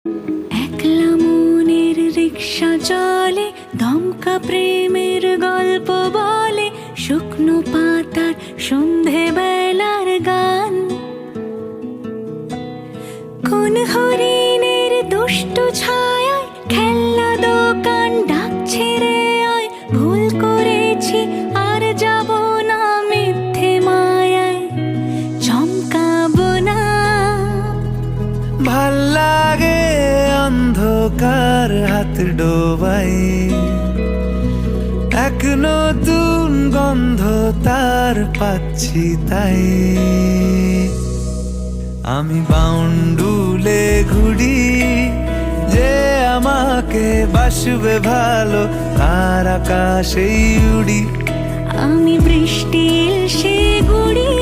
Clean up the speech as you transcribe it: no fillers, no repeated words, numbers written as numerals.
একলা মনের রিক্সা চলে, দমকা প্রেমের গল্প বলে, শুকনো পাতার সন্ধে বেলার গান। কোন হরিণের দুষ্ট ছায়ায় খেলনা দোকান ডাকছে রে আয়, ভুল করেছি আর যাব না মিথ্যে মায়ায়, চমকাবো না। ভাল লাগে অন্ধকার হাত ডোবাই, এক নতুন গন্ধ তার পাচ্ছি তাই। আমি বাউন্ডুলে ঘুরি, যে আমাকে বাসবে ভালো তার আকাশেই উড়ি। আমি বৃষ্টি এসে গুড়ি,